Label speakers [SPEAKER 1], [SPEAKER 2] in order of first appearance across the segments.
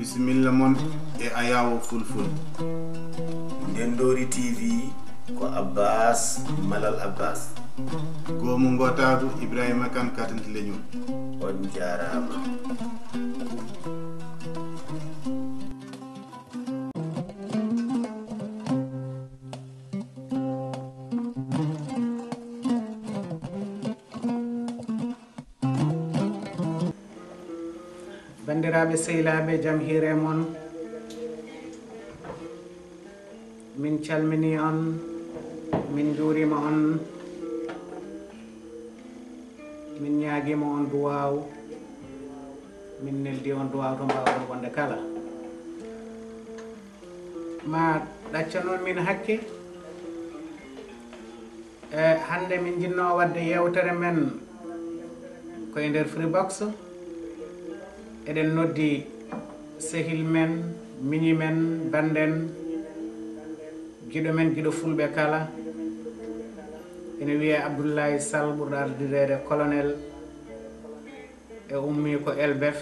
[SPEAKER 1] bisimilla mon e ayawo fulful.
[SPEAKER 2] Ndendori TV ko Abbas Malal Abbas.
[SPEAKER 1] Gomu ngotadu Ibrahima Kane katanti leñol.
[SPEAKER 2] On jarama.
[SPEAKER 3] bandiraɓe sehilaɓe jaam hiire mon, min calmini on, min juurima on, min ñaaguima on duwaw, min neldi on duwaw to mbawɗon wonde kala. Ma ɗacca noon min hakke hande min jinno wadde yewtere men koye nder Freebox. Eɗen noddi sehil men, miñi men, banden, giɗo men, giɗo fulɓe kala. Ene wiye Abdoulaye Sall ɓurɗo ardirede colonel e ummi ko LBF.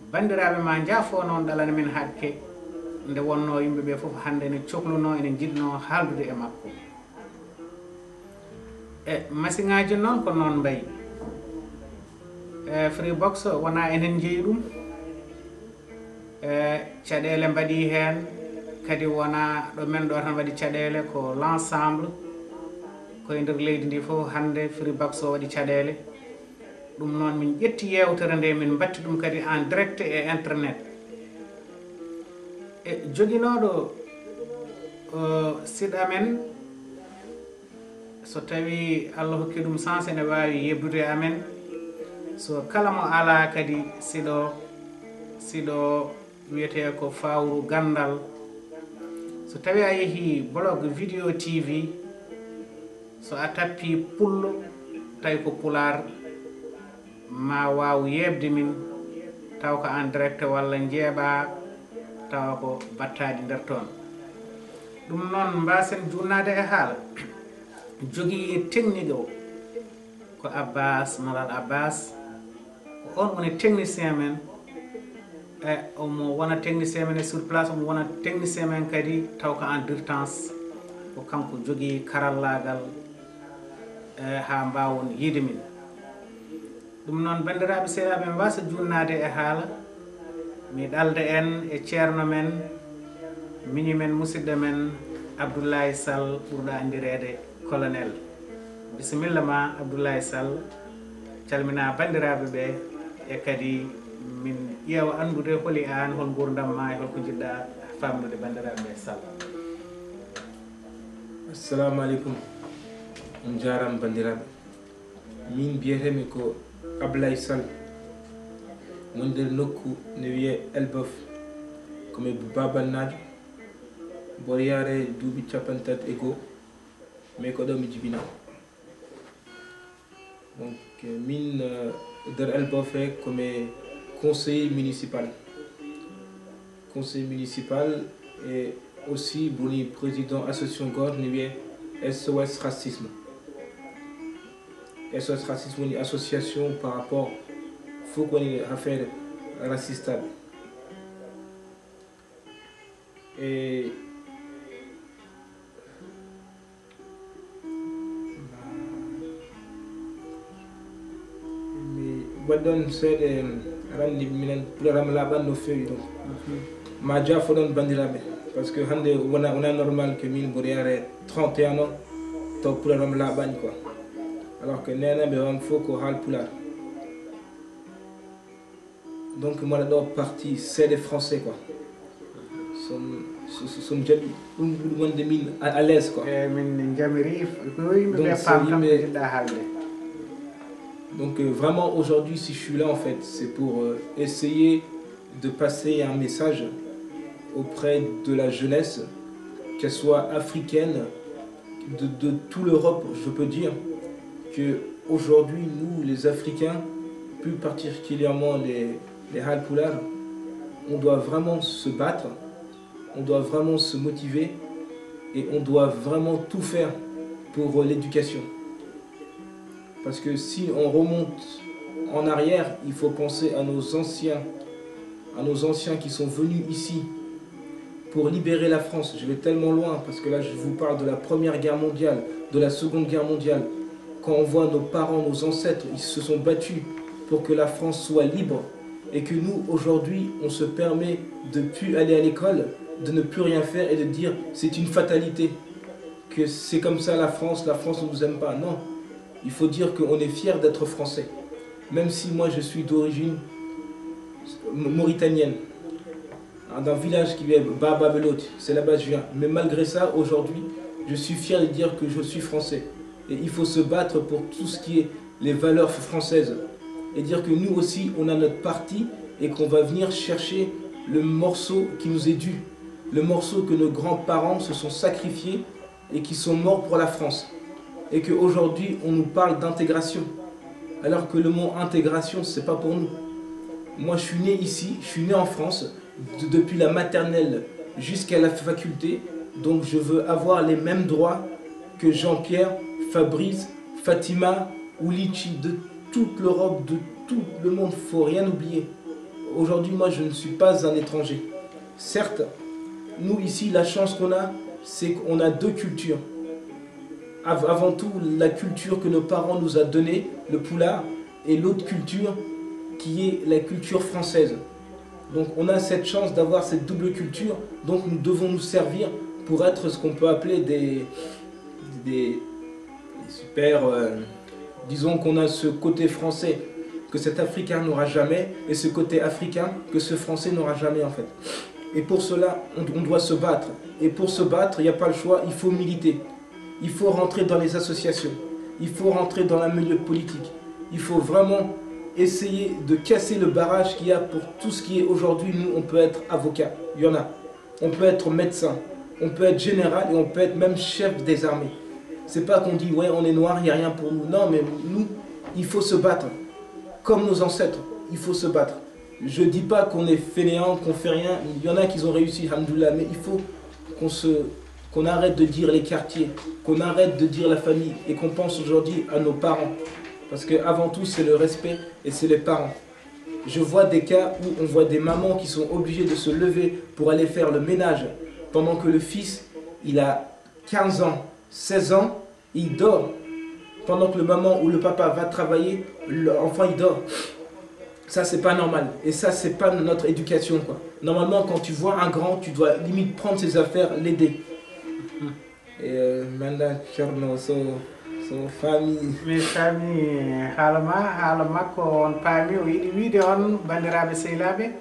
[SPEAKER 3] Bandiraɓe ma jaafo noon ɗalana min hakke nde wonno yimɓeɓe foof hande ne cohluno ene jiɗno haaldude e makko. Masiŋaji noon ko noon mbayi. Freebox wona enen jeeyi ɗum, caɗele mbaɗi hen kadi wona ɗo men ɗo tan waɗi caɗele, ko l'ensemble koye nder leydi ndi fof hande Freebox o waɗi caɗele. ɗum noon min ƴetti yewtere nde min batti ɗum kadi en direct e internet. Joguinoɗo site amen so tawi Allah hokki ɗum sens ene wawi yebdude amen. So kala mo ala kadi siɗo wiyete ko Fawru Gandal, so tawi a yeehi blog vidéo TV, so a tappi pullo tawi ko pular ma waw yebde min taw ko en direct walla jeeɓa tawa ko battadi nder toon. ɗum noon mbasen jurnade e haala. jogui technique o ko Abbas Malal Abbas, on woni technicien men omo wona technicien men sur place, omo wona technicien men kadi taw ko en distance, ko kanko jogui karallagal ha mbawon yiide min. ɗum noon bandiraɓe sehilaɓe mi wasa jurnade e haala, mi ɗalda en e ceerno men, miñi men, musidɗo men Abdoulaye Sall ɓurɗo andirede colonel. Bisimilla ma Abdoulaye Sall, calmina bandiraɓe ɓe e kadi min ƴeewa andude holi an, hol gurdam ma e holko jiɗɗa famnude bandiraɓe ɓe. Sall.
[SPEAKER 4] Assalamu alaikum. On jaram bandiraɓe. Min biyetemi ko Abdoulaye Sall, mon nder nokku ne wiye LBF, komi babannajo mboɗo yaare duuɓi 31 mais ko ɗo mi jibina. Donc min nder LBF komi conseiller municipal et aussi boni président association goto ne wiye SOS Racisme. SOS Racisme woni association par rapport fof woni affaire raciste aɓe. Et mi waɗɗon seeɗe randi minen pularam laaɓan no feewi ɗum ma jaafo ɗon bandiraɓe, par ce que hande wona normal que min mboɗo yaare 31 ans taw pularam laaɓani quoi, alors que nenaɓe on fof ko haal pular. Donc mona ɗo partie seeɗe français quoi, son jaɓi ɗum ɓuuri wonde min à l'aise quoi.
[SPEAKER 3] Min jamiri ko yimɓeɓe pam kam jiɗɗa haalde.
[SPEAKER 4] Donc vraiment aujourd'hui si je suis là en fait c'est pour essayer de passer un message auprès de la jeunesse, qu'elle soit africaine, de toute l'Europe. Je peux dire que aujourd'hui nous les Africains, plus particulièrement les Halpulars, on doit vraiment se battre, on doit vraiment se motiver et on doit vraiment tout faire pour l'éducation. Parce que si on remonte en arrière, il faut penser à nos anciens à nos anciens qui sont venus ici pour libérer la France. Je vais tellement loin parce que là je vous parle de la Première Guerre mondiale, de la Seconde Guerre mondiale. Quand on voit nos parents, nos ancêtres, ils se sont battus pour que la France soit libre et que nous, aujourd'hui, on se permet de ne plus aller à l'école, de ne plus rien faire et de dire c'est une fatalité, que c'est comme ça la France ne nous aime pas. Non, il faut dire qu'on est fier d'être français. Même si moi je suis d'origine mauritanienne, d'un village qui est Baba Belot, c'est là-bas que je viens. Mais malgré ça, aujourd'hui, je suis fier de dire que je suis français. Et il faut se battre pour tout ce qui est les valeurs françaises. Et dire que nous aussi, on a notre parti et qu'on va venir chercher le morceau qui nous est dû. Le morceau que nos grands-parents se sont sacrifiés et qui sont morts pour la France. Et qu'aujourd'hui, on nous parle d'intégration. Alors que le mot intégration, c'est pas pour nous. Moi, je suis né ici, je suis né en France, depuis la maternelle jusqu'à la faculté. Donc, je veux avoir les mêmes droits que Jean-Pierre, Fabrice, Fatima ou Litchi, de toute l'Europe, de tout le monde. Il ne faut rien oublier. Aujourd'hui, moi, je ne suis pas un étranger. Certes, nous, ici, la chance qu'on a, c'est qu'on a deux cultures. Avant tout, la culture que nos parents nous ont donnée, le poulard, et l'autre culture qui est la culture française. Donc on a cette chance d'avoir cette double culture, donc nous devons nous servir pour être ce qu'on peut appeler des super... disons qu'on a ce côté français que cet Africain n'aura jamais, et ce côté africain que ce Français n'aura jamais en fait. Et pour cela, on doit se battre. Et pour se battre, il n'y a pas le choix, il faut militer. Il faut rentrer dans les associations. Il faut rentrer dans la milieu politique. Il faut vraiment essayer de casser le barrage qu'il y a pour tout ce qui est aujourd'hui. Nous, on peut être avocat. Il y en a. On peut être médecin. On peut être général et on peut être même chef des armées. C'est pas qu'on dit, ouais, on est noir, il n'y a rien pour nous. Non, mais nous, il faut se battre. Comme nos ancêtres, il faut se battre. Je dis pas qu'on est fainéant, qu'on fait rien. Il y en a qui ont réussi, alhamdoulilah, mais il faut qu'on arrête de dire les quartiers, qu'on arrête de dire la famille et qu'on pense aujourd'hui à nos parents. Parce qu'avant tout, c'est le respect et c'est les parents. Je vois des cas où on voit des mamans qui sont obligées de se lever pour aller faire le ménage pendant que le fils, il a 15 ans, 16 ans, il dort. Pendant que le maman ou le papa va travailler, l'enfant il dort. Ça, c'est pas normal. Et ça, c'est pas notre éducation, quoi. Normalement, quand tu vois un grand, tu dois limite prendre ses affaires, l'aider. Et maintenant, Tcherno, son famille.
[SPEAKER 3] Mes famille, halama ko on paami o yiɗi wiide on bandiraɓe sehilaɓe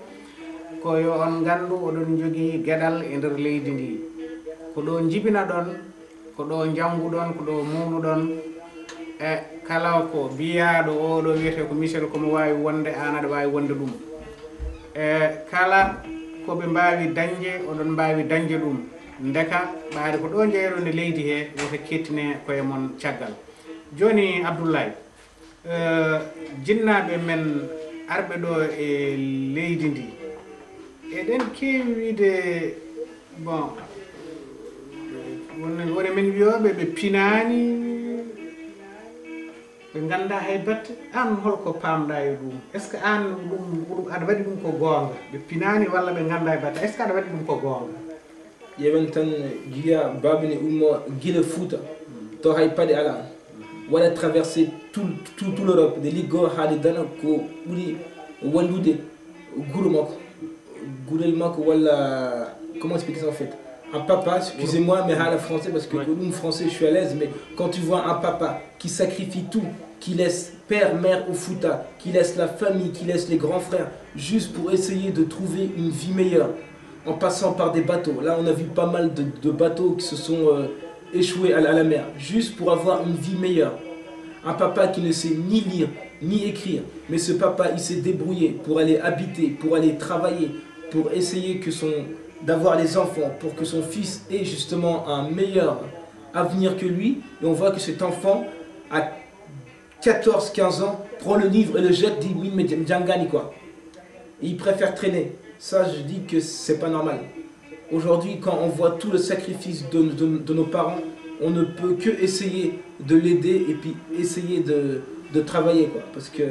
[SPEAKER 3] ko yo on gandu oɗon jogui gueɗal e nder leydi ndi ko ɗo jibina ɗon ko ɗo janguɗon ko ɗo mawnuɗon e kala ko biyaɗo oɗo wiyete ko Michel komo wawi wonde an aɗa wawi wonde ɗum e kala koɓe mbawi dañde oɗon mbawi dañde ɗum ndeka ɓaade ko ɗo jeyronde leydi he woto kettine koye mon caggal joni Abdoulaye jinnaɓe men arɓe ɗo e leydi ndi eɗen kewi wiide bon woni men wiyoɓe ɓe pinani ɓe ganda hay batte an holko pamɗa e ɗum est ce que an ɗum aɗa waɗi ɗum ko gonga ɓe pinani walla ɓe ganda e batte est ce que aɗa waɗi ɗum ko gonga
[SPEAKER 4] yewen tan jiya babine ummo guila Fouta to hay paɗe ala waɗa traversé tout l'Europe de liggo haade dana ko ɓuuri wallude guuro makko guurel makko walla comment expliquer ça en fait un papa, excusez-moi mais haala français parce que nous français je suis à l'aise, mais quand tu vois un papa qui sacrifie tout, qui laisse père, mère au Fouta, qui laisse la famille, qui laisse les grands frères juste pour essayer de trouver une vie meilleure en passant par des bateaux. Là, on a vu pas mal de bateaux qui se sont échoués à la mer, juste pour avoir une vie meilleure. Un papa qui ne sait ni lire, ni écrire, mais ce papa, il s'est débrouillé pour aller habiter, pour aller travailler, pour essayer d'avoir les enfants, pour que son fils ait justement un meilleur avenir que lui. Et on voit que cet enfant, à 14-15 ans, prend le livre et le jette, dit « Oui, mais Djangani quoi ». Et il préfère traîner. Ça, je dis que c'est pas normal. Aujourd'hui, quand on voit tout le sacrifice de nos parents, on ne peut que essayer de l'aider et puis essayer de travailler quoi parce que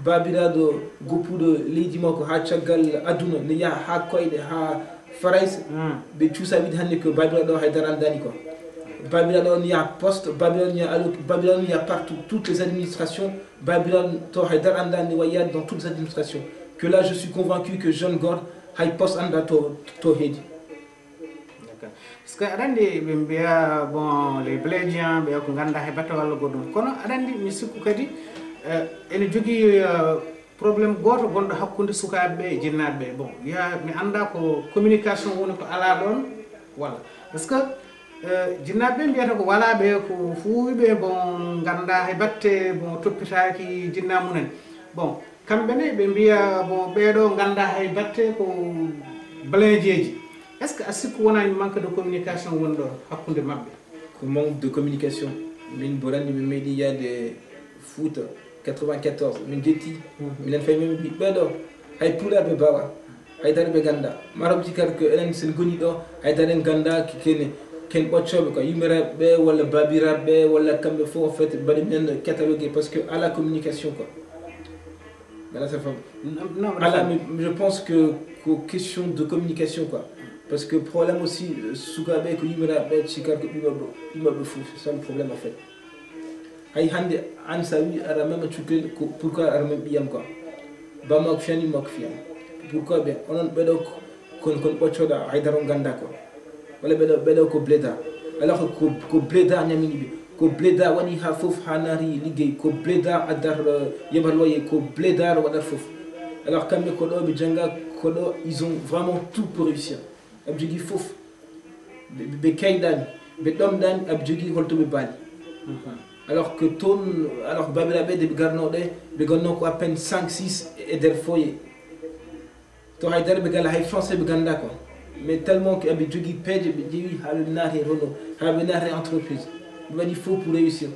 [SPEAKER 4] babirado gopudo leydi makko ha caggal aduna ne yaha ha koyɗe ha farais ɓe cuusa wiide hannde que babiraɗo haydara andani quoi babiraɗo on yaha poste babiraɗo yaha allo babiraɗo yaha partout toutes les administrations babiraɗo haydara andani wayade dans toutes les administrations que là je suis convaincu que jeune gorre hay poste anda to heedi
[SPEAKER 3] parce que aɗa andi ɓe mbiya bon les blédiens ɓe ko ganda heɓata walla goɗɗum kono aɗa andi mi sikku kadi ene jogui probléme goto gonɗo hakkude sukaɓeɓe e jinnaɓeɓe bon ya mi anda ko communication woni ko ala ɗon walla par ce que jinnaɓeɓe mbiyata ko walaɓe ko fuuɓe bon ganda hay batte bon toppitaki jinna munen bon kamɓene ɓe mbiya bon ɓeɗo ganda hay batte ko blédieji est ce que a sikku wonani manque de communication woni ɗo hakkude mabɓe
[SPEAKER 4] ko manque de communication min borandi mi meeɗi yade Fouta 94 min jetti minen fay min ɓiɓɓe ɗo hay pulaɓe bawa haydara ɓe ganda marabji kadi ko enen sen goni ɗo haydara en ganda ken ɓoccoɓe quoi yummiraɓe walla babiraɓe walla kamɓe fof en fait mbaɗi minen catalogué parce que à la communication quoi voilà ça femme ala je pense que question de communication quoi parce que problème aussi sukaɓe ko yummiraɓe cikar ko ɓiɓɓeɓe fof c'est ça le problème en fait hay hande an sa wi aɗa mema cukkel pourquoi aɗa mem ɓiyam quoi bamako fiyani makko fiyam pourquoi bien onon ɓeɗo kon ɓoccoɗa haydara o ganda quoi walla ɓeɗo ko bléda alors ko bléda ñamini ɓe ko bléda waɗi ha foof ha naari liggey ko bléda addar yeɓal loye ko blédar waɗat foof alors kamɓe ko ɗo ɓe jangga ko ɗo ils ont vraiment tout pour réussir aɓe jogui foof ɓe kayɗani ɓe ɗomɗani aɓe jogui holtoɓe baali alors que toon alors babiraɓe de ɓe garnoɗe ɓe gonno ko à peine 5 6 e nder foyer to haydara ɓe gala hay français ɓe ganda quoi mais tellement que aɓe jogui peeje ɓe ƴeewi haɓe naati Renault haɓe naati entreprise ɓe waɗi faux pour réussir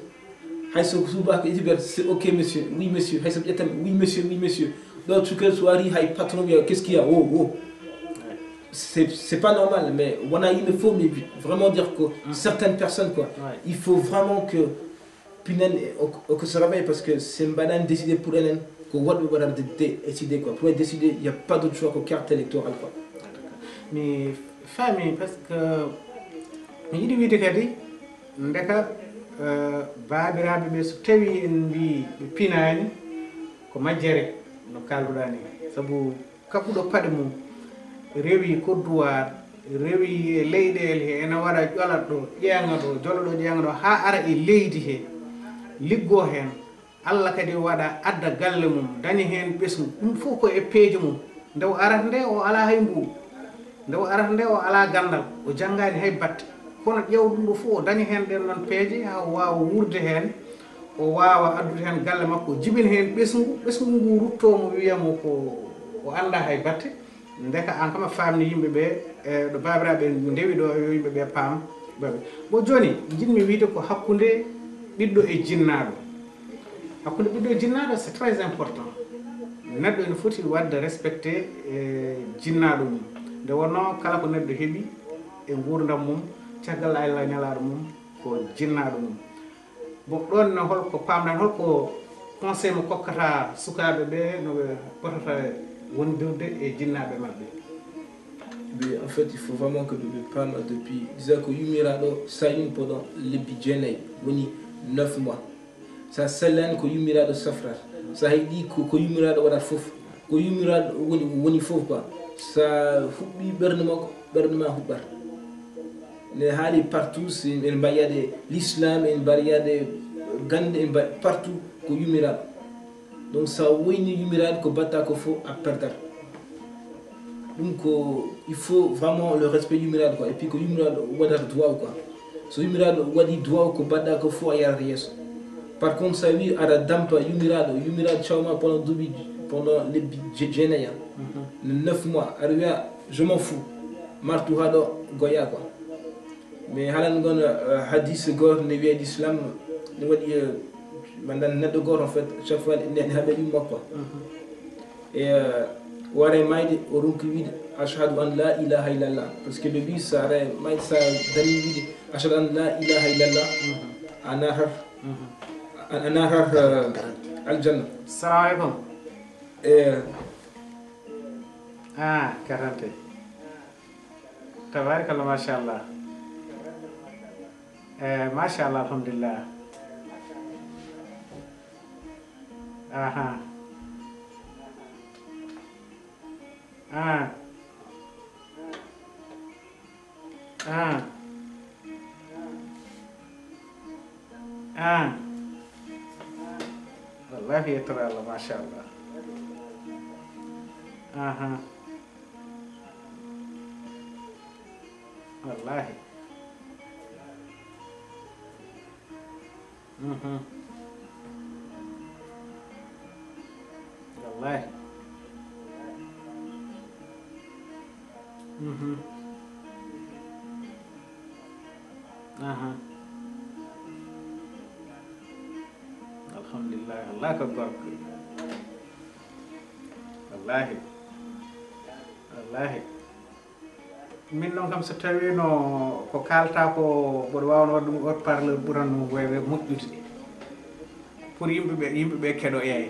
[SPEAKER 4] hay so subaka itiber c'est ok monsieur oui monsieur hay soɓe ƴettami oui monsieur ɗo cukel so wari hay patron wiya qu'est ce qu'il y a c'est pas normal mais wona yimɓe faut mais vraiment dire que certaines personnes quoi il faut vraiment que pinen que se réveille parce que c'est mbaɗani décidé pour enen ko woɗɓe waɗata décider quoi pour décider il y a pas d'autre choix que carte électorale quoi
[SPEAKER 3] mi faami par ce que mi yiɗi wiide kadi ndeka babiraɓe ɓe so tawi en mbi ɓe pinani ko majjere no kalduɗa ni saabu kaɓɓuɗo paɗe mum rewi kodduwar rewi e leyɗele he ene waɗa ƴolat ɗo ƴeeŋa ɗo joloɗo ƴeeŋa ɗo ha ara e leydi he liggo hen Allah kadi waɗa adda galle mum dañi hen ɓesgu ɗum fof ko e peeje mum nde o arata nde o ala hay mbuɗu nde o arata nde o ala gandal o janggani hay batte kono ƴeew ɗum ɗo fof o dañi hen ɗen ɗon peeje ha o wawa wurde hen o wawa addude hen galle makko o jibina hen ɓesgu ngu ruttomo wiyamo ko o anda hay batte ndeka an kam a famni yimɓeɓe ɗo babiraɓe ndewi ɗo yo yimɓeɓe paam baɓe bo joni jinmi wiide ko hakkude ɓiɗɗo e jinnaɗo hakkude ɓiɗɗo e jinnaɗo c'est très important neɗɗo ene foti wadde respecté jinnaɗo mum nde wonno kala ko neɗɗo heeɓi e gurdam mum caggal Allah nelaɗo mum ko jinnaɗo mum bon ɗon holko pamɗan holko conseil mo kokkata sukaɓe ɓe noɓe potata wondirde e jinnaɓe mabɓe.
[SPEAKER 4] Mais en fait il faut vraiment que ɓe pama depuis déjà ko yummiraɗo sayni pendant lebbi jeenayyi woni 9 mois sa sellani ko yummiraɗo safrata sa heeɗi ko yummiraɗo waɗata foof ko yummiraɗo woni foof quoi sa huɓɓi ɓerde makko ɓerde ma huɓɓata ne haali partout en mbayyade l'islam en mbayyade gande en partout ko yummiraɗo donc sa woyni yummiraɗo ko batta ko fof a perdata ɗum ko il faut vraiment le respect yummiraɗo quoi et puis ko yummiraɗo waɗata duwaw quoi so yummiraɗo waɗi duwaw ko baɗɗa ko fof a yarata yeeso par contre sa wi aɗa dampa yummiraɗo cawma pendant lebbi jeenayyi ne 9 mois aɗa wiya je m'en fous martu haɗo goya quoi mais halan gon hadis goto ne wiya l'islam ne waɗi mandan neɗɗo goto en fait chaque fois ne haɓe yumma quoi et ware mayde o ronki wiide ashhadu an la ilaha illallah parce que ɓe wi sa are mayde sa dañi wiide ashhadu an la ilaha illallah a natat aljanna.
[SPEAKER 3] salaamaaleykum. Karante. Tabarakallah, masha Allah. Masha Allah, alhamdulillah. Aha. Wallahi yettora Allah, masha Allah. Wallahi. Wallahi. Alhamdulillah, Allah ko gorko. Wallahi. Wallahi. Min noon kam so tawino ko kalta ko mboɗo wawno wadde ɗum haute parleur ɓuranno wewe moƴƴude pour yimɓeɓe keɗo eeye.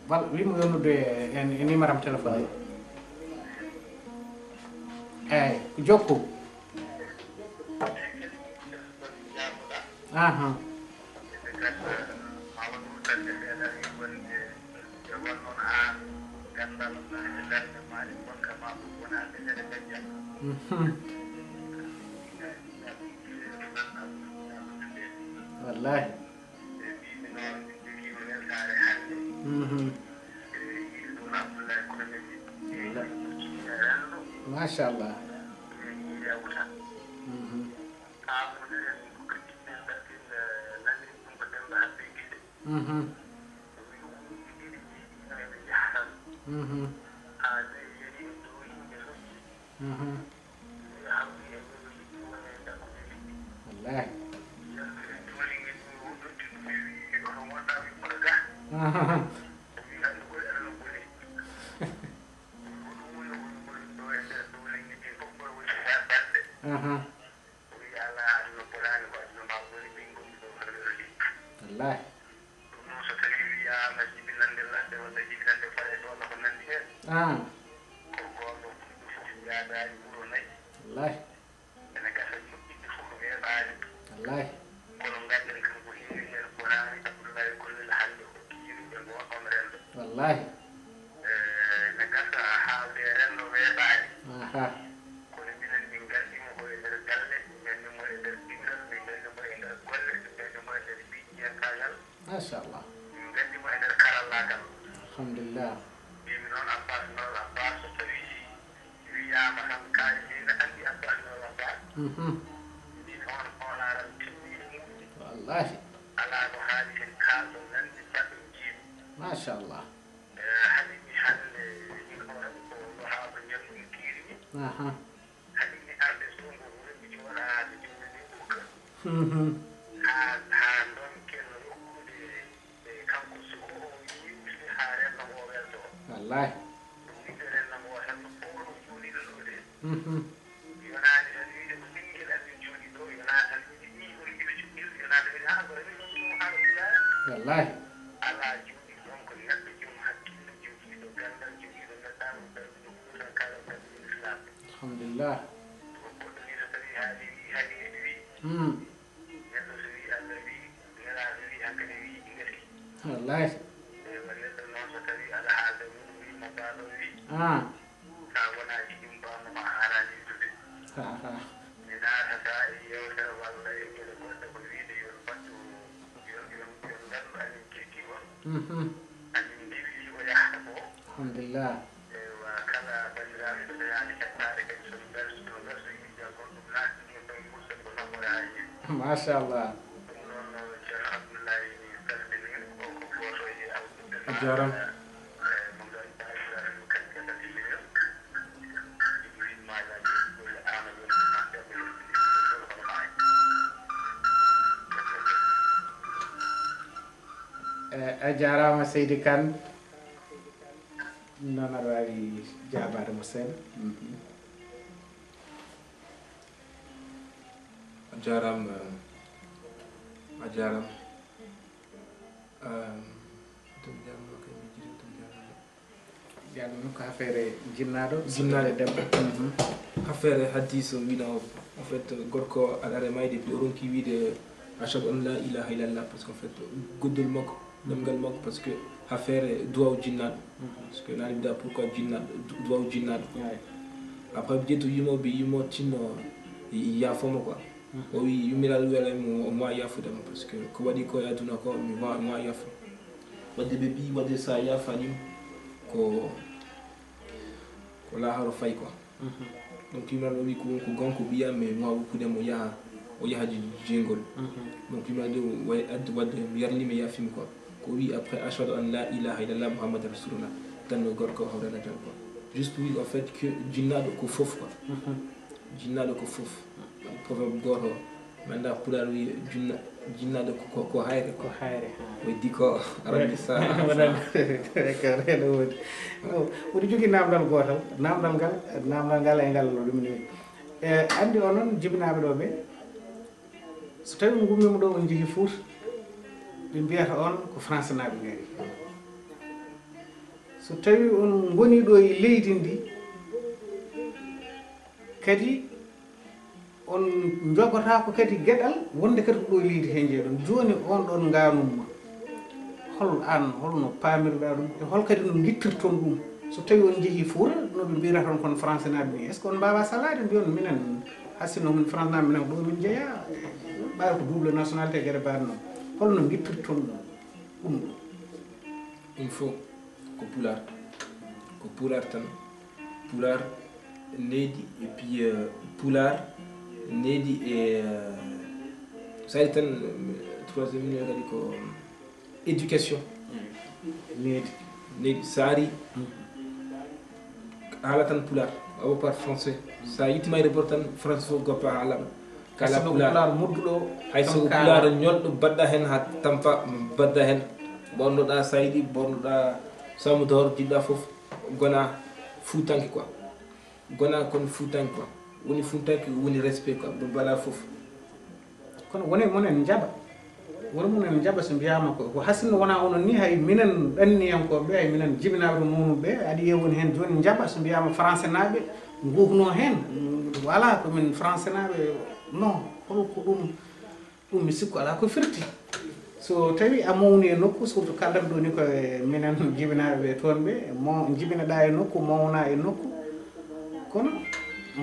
[SPEAKER 3] wal wimo yonnude e numéro am téléphone eyyi jokku. Wallahi. Masha Allah. Wallahi. Wallahi. Wallahi. Wallahi. Wallahi. Masha Allah. Alhamdulillah. Wallahi. Masha Allah. Wallahi. Wallahi. Alhamdulillah. Wallahi. Alhamdulillah. Masha Allah. Jaram. A jarama Seydi Kane non aɗa wawi jabade mo seeɗa.
[SPEAKER 4] a jarama
[SPEAKER 3] ƴan ɗum ko affaire jinnaɗo
[SPEAKER 4] debbo affaire hadis wina en fait gorko aɗa ara mayde puis o ronki wiide achadu an la ilaha illallah parce que en fait goddol makko ɗemgal makko parce que affaire duwaw jinnaɗo parce que nani mbiɗa pourquoi jinnaɗo duwaw jinnaɗo après ɓe ƴetto yimoɓe yimo tinno yafoma quoi o wi yummiraɗo welamo mo yafudema parce que ko waɗi ko e aduna ko mi wawa yafa wadde ɓe ɓi wadde sa yafanima ko laharo fay quoi donc yimiraɗo wi ko gonko ɓiya mais mi wawa woppudemo o yaha jeygol donc yimiraɗo wadde yarlima yafimi quoi ko wi après achadu an la ilaha illallah mouhammad rasulullah tanno gorko hawrana jan quoi juste wi en fait que jinnaɗo ko foof quoi jinnaɗo ko foof proverbe goto manda pulaar wi jinnaɗo ko hayre
[SPEAKER 3] ko hayre
[SPEAKER 4] weddi ko arande sa
[SPEAKER 3] reɗo wodi woɗi jogui namdal gotal namdal ngal e ngal ɗumni andi o noon jibinaɓe ɗo ɓe so tawi mo gummima ɗo on jeehi Fouta ɓe mbiyata on ko français naɓe gari so tawi on goni ɗo e leydi ndi kadi on jogotako kadi gueɗal wonde kadi ko ɗo e leydi he jeeɗon joni on ɗon ganumma hol an holno pamirɗa ɗum e hol kadi no guittirton ɗum so tawi on jeehi Fouta noɓe mbiyata on kono français naɓe ni est ce que on mbawa salade mbiyon minen hassino min france naɓe minen ɗo min jeeya ɓawi ko double nationalité gueɗe mbaɗe noon holno guittirton ɗum
[SPEAKER 4] il faut ko pular tan pular leydi et puis pular leydi e sari tan troisiéme minute kadi ko éducation leydi saari haala tan pular awo par français sa yittima report tan français fof goppa haalaɓa kala pular
[SPEAKER 3] mudduɗo
[SPEAKER 4] hay soko pular ñolɗo badda hen ha tampa badda hen bonnoɗa saydi bonnoɗa samudor jiɗɗa foof gona fuutanke quoi gona kono fuutanke quoi woni fuutanke woni respect quoi bala foof
[SPEAKER 3] kono woni monen jaɓa woni munen jaɓa so mbiyama ko hasinno wona onon ni hay minen ɗanniyankoɓe hay minen jibinaɓe munuɓe aɗa yewoni hen joni jaɓa so mbiyama français naɓe guhno hen voilà komin français naɓe non holko ɗum mi sikku ala ko firti so tawi a mawni e nokku surtout kaldam ɗo ni ko minen jibinaɓe toon ɓe jibinaɗa e nokku mawna e nokku kono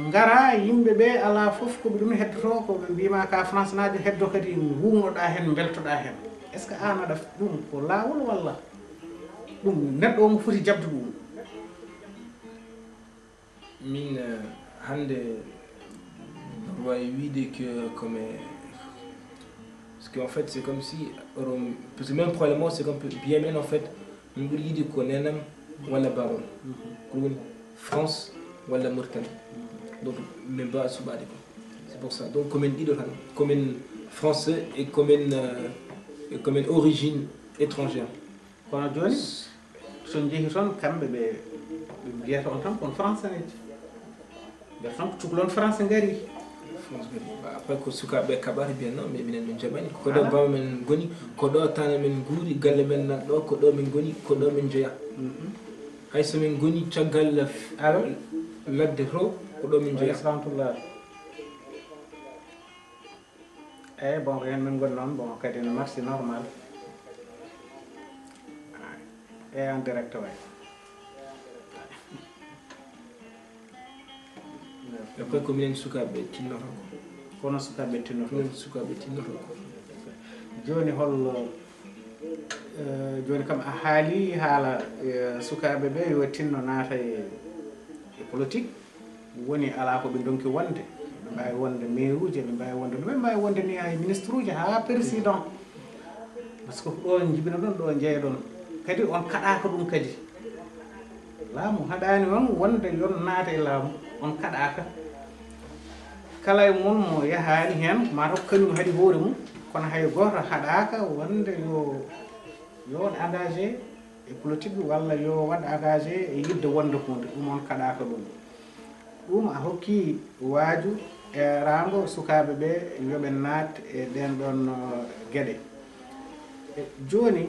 [SPEAKER 3] ngara yimɓeɓe ala foof koɓe ɗum heddoto koɓe mbima ka france najo heddo kadi gumnoɗa hen beltoɗa hen est ce que an aɗa ɗum ko lawol walla ɗum neɗɗo omo foti jabde ɗum
[SPEAKER 4] min hande wawi wiide que comme parce que en fait c'est comme si parce que même probablement c'est comme bien men en fait min ɓuuri yiide ko nenam walla babam ko woni France walla Mauritanie donc min mbawa suɓade ko c'est pour ça donc commen ɗiɗo tan commen français et commen origine étrangère
[SPEAKER 3] kono joni so jeehi toon kamɓe ɓe mbiyata on tan kono français neji mbiyata tan ko cukalon français ngari
[SPEAKER 4] après ko sukaɓe kaɓata bien non mais minen min jaɓani ko ɗo baba men goni ko ɗo tane men guuri galle men nan ɗo ko ɗo min goni ko ɗo min jeeya hay so min goni caggal ladde to ko ɗo min jeeya
[SPEAKER 3] rahmatullah eyyi bon ko hen min goni noon bon kadi no marché normal e en direct way
[SPEAKER 4] après ko minen sukaɓe tinnoto ko
[SPEAKER 3] kono sukaɓe tinnoto
[SPEAKER 4] minen sukaɓe tinnoto ko
[SPEAKER 3] joni hollo joni kam a haali haala sukaɓe ɓe yo tinno naata e politique woni ala ko ɓe donki wonde ɓe mbawi wonde maire uji ɓe mbawi wonde ɗumen mbawi wonde ni hay ministre uji ha président par ce que ɗo jibina ɗon ɗo jeeyaɗon kadi on kaɗaka ɗum kadi laamu haɗani on wonde yon naata e laamu on kaɗaka kala e mon mo yahani hen mataw kañum haɗi hoore mum kono hay goto haɗaka wonde yo engagé e politique walla yo waɗ engagé e yidde wonde hunde ɗum on kaɗaka ɗum a hokki waaju e rango sukaɓe ɓe yoɓe naat e ɗen ɗon gueɗe joni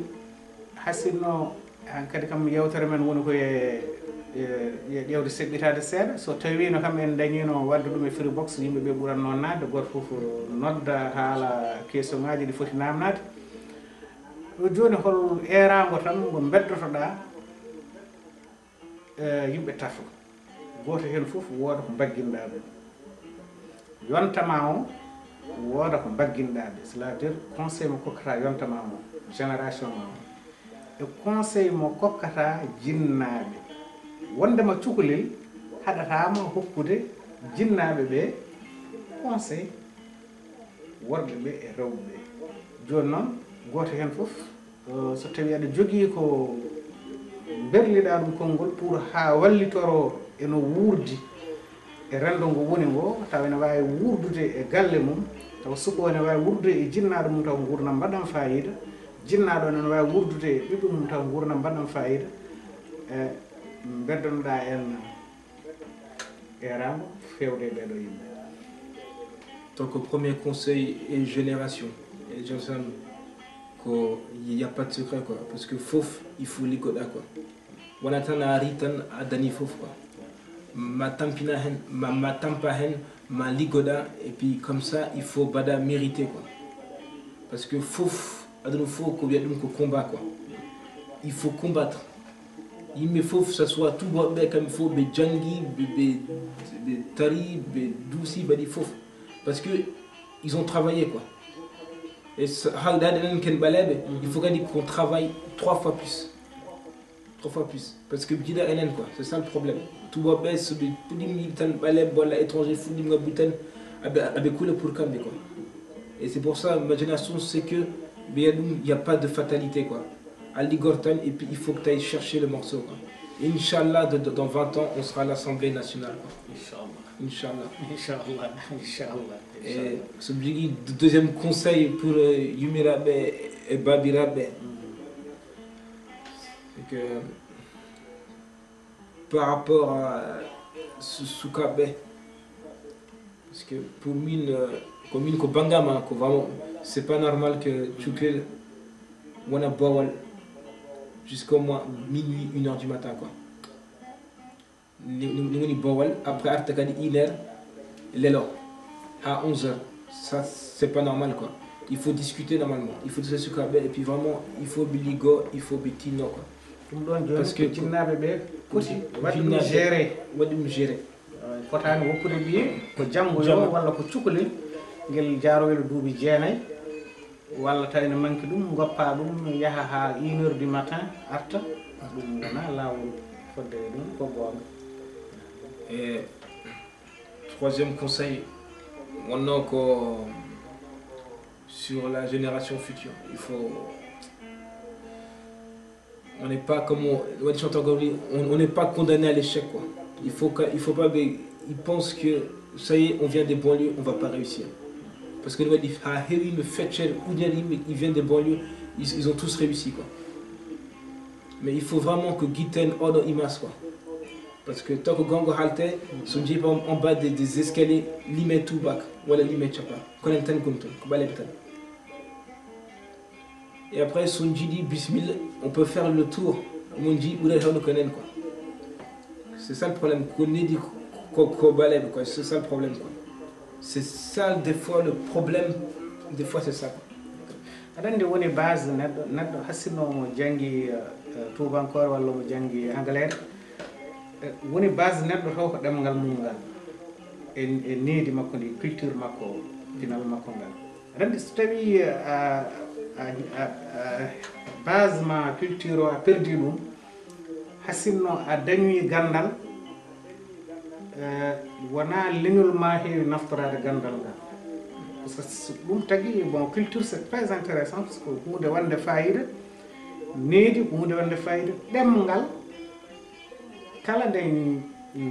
[SPEAKER 3] hasinno han kadi kam yewtere men woni koye ƴewde seɓɓitade seeɗa so tawino kam en dañino wadde ɗum e free box yimɓeɓe ɓuranno nadde goto foof nodda haala question ngaji ɗi foti namnade ɗo joni hol erago tan ngo beddotoɗa yimɓe tato goto hen foof wooda ko bagguinɗa ɗum yontama o wooda ko bagguinɗaɓe c'est à dire conseil mo kokkata yontama mo génération ma o e conseil mo kokkata jinnaɓe wondema cukalel haɗatama hokkude jinnaɓe ɓe conseil worɓe ɓe e rewɓe ɓe joni noon goto hen foof so tawi aɗa jogui ko berliɗa ɗum konngol pour ha wallitoro eno wuurdi e rendo ngo woni ngo taw ene wawi wurdude e galle mum taw suko ene wawi wurdude e jinnaɗo mum taw gurdam mbaɗam fayida jinnaɗo ene wawi wurdude e ɓiɓɓe mum taw gurdam mbaɗam fayida e beddonoɗa en erago fewde ɓeɗo yimɓe.
[SPEAKER 4] Donc, premier conseil est génération. Et je sais qu'il n'y a pas de secret, quoi. Parce que fouf, il faut ligoda, quoi. On attend à ritan à dani fouf, quoi. Ma tampina hen, ma tampa hen, ma ligoda, et puis comme ça, il faut bada mériter, quoi. Parce que fouf, il faut qu'on vienne combat, quoi. Il faut combattre. Il me faut que ça soit tout bon, comme il faut, be jangi, be tari, be douci, be fouf. Parce que ils ont travaillé, quoi. Et il faut qu'on travaille 3 fois plus. 3 fois plus. Parce que quoi, c'est ça le problème. Tout va bien, c'est des étrangers, pour camber, quoi. Et c'est pour ça, ma génération, c'est que il n'y a pas de fatalité, quoi. Ali Gortan, et puis il faut que tu ailles chercher le morceau, quoi. Inch'Allah, dans 20 ans, on sera à l'Assemblée nationale, quoi. Inch'Allah.
[SPEAKER 3] Inch'Allah. Inch'Allah.
[SPEAKER 4] Et ce deuxième conseil pour Yumirabe et Babirabe, c'est que par rapport à Soukabe, parce que pour mine, comme une Bangama, c'est pas normal que tu wana bawal jusqu'au moins minuit, 1h du matin, quoi. Nous bawal après artakadi 1h, l'élo à 11h. Ça c'est pas normal, quoi. Il faut discuter normalement. Il faut se sukabe et puis vraiment il faut biligo, il faut betino, quoi.
[SPEAKER 3] Parce que jinnaɓe ɓe poti waɗum géré fotani woppude mbiye ko janggo yo walla ko cukalel ngel jaaroylo duuɓi 9 walla tawi ne manque ɗum goppa ɗum yaaha ha 1h du matin arta ɗum wona lawol fodde ɗum ko gonga.
[SPEAKER 4] Et troisième conseil, sur la génération future, il faut, on n'est pas comme on n'est pas condamné à l'échec, quoi. Il faut pas, ils pensent que ça y est, on vient des banlieues, on va pas réussir. Parce que ils viennent des banlieues, ils ont tous réussi, quoi. Mais il faut vraiment que Giten Odo Imas, quoi. Parce que tant que Gango Halte, son jeep en bas des escaliers, limite tout bac, ou la limite chapa, Konenten Kunton, Kobaleptan. Et après, son dit Bismillah, on peut faire le tour, mon dit, ou le Konen, quoi. C'est ça le problème, qu'on est dit Kobalep, quoi. C'est ça le problème, quoi. C'est ça, des fois, le problème, des fois, c'est ça, quoi.
[SPEAKER 3] Aɗa woni base neɗɗo hassino mo jangi tubankore walla mo jangi anglais woni base neɗɗo taw ko ɗemgal mum ngal e needi makko ndi culture makko pinal makko ngal aɗa andi so tawi base ma culture o a perdi ɗum hasinno a dañi gandal wona leñol ma heewi naftorade gandal ngal. Parce que ɗum tagi bon culture c'est très intéressant parce que hunde wonde fayida needi ko hunde wonde fayida ɗemgal kala nde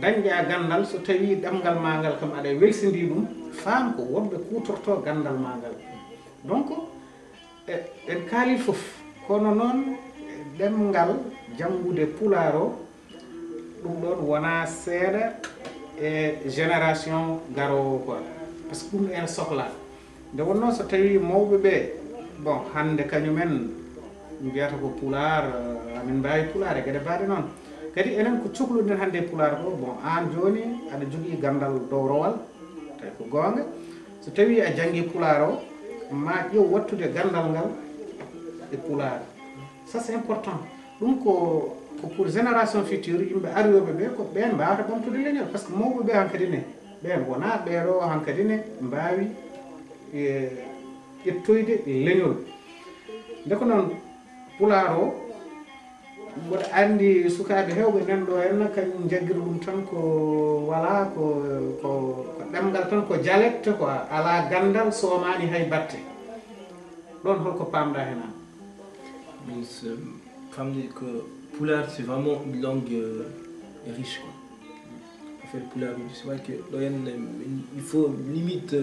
[SPEAKER 3] dañƴa gandal so tawi ɗemgal ma ngal kam aɗa welsidi ɗum faam ko wonɓe kutorto gandal ma ngal. Donc en kaali fof kono noon ɗemngal janngude pulaar o ɗum ɗon wona seeɗa e génération garowo quoi par ce que ɗum en sohla nde wonno so tawi mawɓe ɓe bon hannde kañumen mbiyata ko pulaar amin mbawi pulaar e gueɗe mbaɗe noon kadi enen ko cohluɗen hannde e pulaar ko bon an joni aɗa jogui gandal dow rowal tawi ko gonga so tawi a janggui pulaar o ma ƴeew wattude gandal ngal e pulaar ça c'est important ɗum ko pour génération future yimɓe ariyoɓe ɓe ko ɓen mbawata ɓamtude leñol par ce que mawɓe ɓe hankkadi ne ɓen wona ɓeɗo hankkadi ne mbawi ƴettoyde leñol nde ko noon pulaar o mboɗo andi sukaɓe hewɓe nanɗo henna kañum jagguiri ɗum tan ko wala ko ɗemgal tan ko dialecte quoi ala gandal somani hay batte ɗon holko pamɗa hen an
[SPEAKER 4] que pulaar c'est vraiment une langue riche quoi. En fait pulaar c'est vrai que il faut limite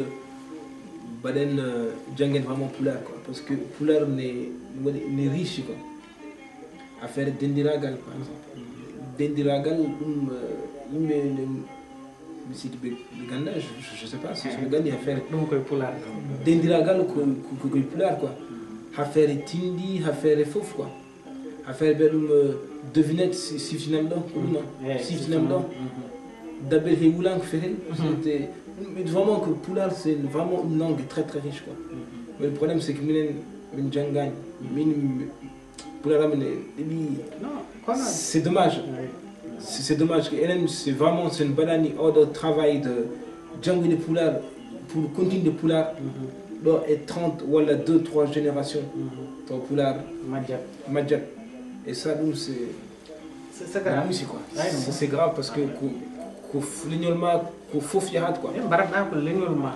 [SPEAKER 4] baden jàngen vraiment pulaar quoi parce que pulaar ne riche quoi. Affaire dendiragal par exemple dendiragal ɗum yimɓe mi sidi ɓe ganda je sais pas si ɓe gandi affaire
[SPEAKER 3] ɗum koye pulaar
[SPEAKER 4] dendiragal koye pulaar quoi affaire tindi affaire fof quoi affaire ɓe ɗum devinette siftinam ɗo ko ɗum siftinam ɗo dabel he wulanko feten c'était vraiment que pulaar c'est vraiment une langue très très riche quoi mais le problème c'est que minen min janggani min c'est dommage. C'est dommage que c'est vraiment une banane hors de travail de Django de Poulard pour continuer de Poulard et 30 ou 2-3 générations de Poulard Madjak. Et ça, nous, c'est grave. Quoi. C'est grave parce que l'ignorement, qu'il faut fier quoi.
[SPEAKER 3] L'ignorement.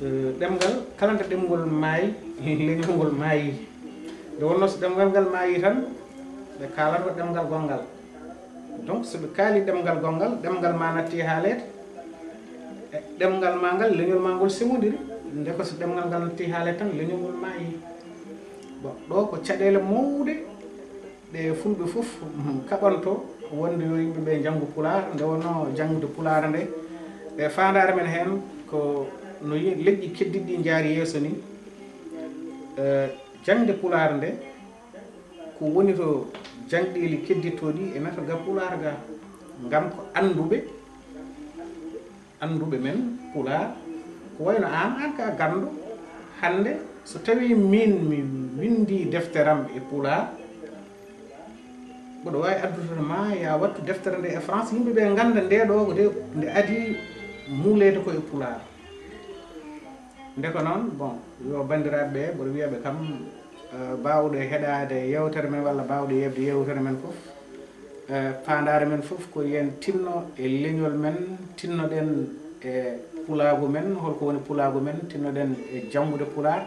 [SPEAKER 3] Demgal, quand on a demgal maï, l'ignorement maï. nde wonno so ɗemgal ngal maayi tan ɓe kaalata ko ɗemgal gongal donc so ɓe kaali ɗemgal gongal ɗemgal ma natti haalede e ɗemgal ma ngal leñol ma ngol sewodiri nde ko so ɗemgal ngal natti haalede tan leñol ngol maayi bon ɗo ko caɗele mawɗe ɗe fulɓe fof kaɓanto wonde yo yimɓeɓe janggu pulaar nde wonno janggude pulaar nde e fandare men hen ko no leƴƴi keddiɗi ɗi jaari yeeso ni jangde pulaar nde ko woni to jangɗeli kedditoɗi e nata ga pulaar ga ngam ko anduɓe men pulaar ko wayno an ka gandu hande so tawi min mi windi defteram e pulaar mboɗo wawi addude ma ya wattu deftere nde e France yimɓeɓe ganda nde ɗo nde adi muulede ko e pulaar nde ko noon bon yo bandiraɓe ɓe mboɗo wiyaɓe kam bawɗe heɗade yewtere men walla bawɗe yebde yewtere men foof fandare men foof ko yen tinno e leñol men tinnoɗen e pulaagu men holko woni pulaagu men tinnoɗen e janggude pulaar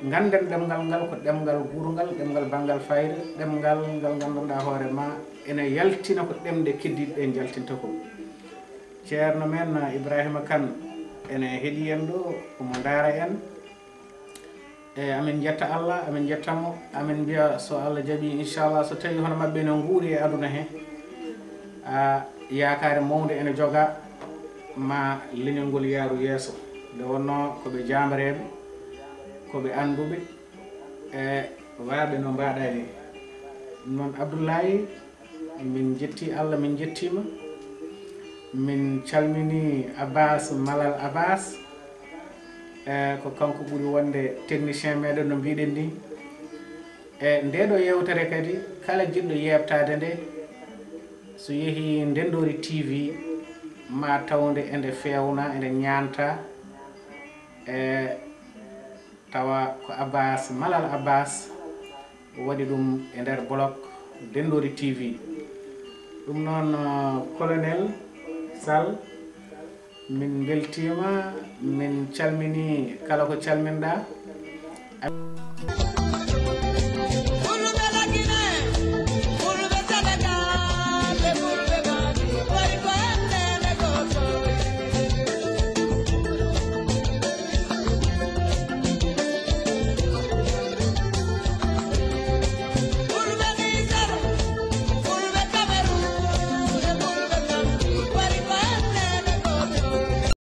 [SPEAKER 3] ganden ɗemgal ngal ko ɗemgal gurgal ɗemgal banggal fayida ɗemgal ngal ganduɗa hoore ma ene yaltina ko ɗemde keddiɗe ɗe jaltinta ko ceerno men Ibrahima Kane ene heeɗi en ɗo omo daara en e amin jetta Allah amin jettamo amin mbiya so Allah jaaɓi inchallah so tawi hono mabɓe ne guuri e aduna he yakare mawde ene joga ma leñol ngol yaaru yeeso nde wonno koɓe jamreɓe koɓe anduɓe e waaɓe no mbaɗa ni noon Abdoulaye min jetti Allah min jettima min calmini Abbas Malal Abbas ko kanko ɓuri wonde technicien meɗen no mbiɗen ni e ndeɗo yewtere kadi kala jiɗɗo yebtade nde so yeehi Ndendori TV ma tawde ende fewna ende ñanta e tawa ko Abbas Malal Abbas waɗi ɗum e nder blog Ndendori TV ɗum noon colonel Sall min beltima min calmini kala ko calminɗa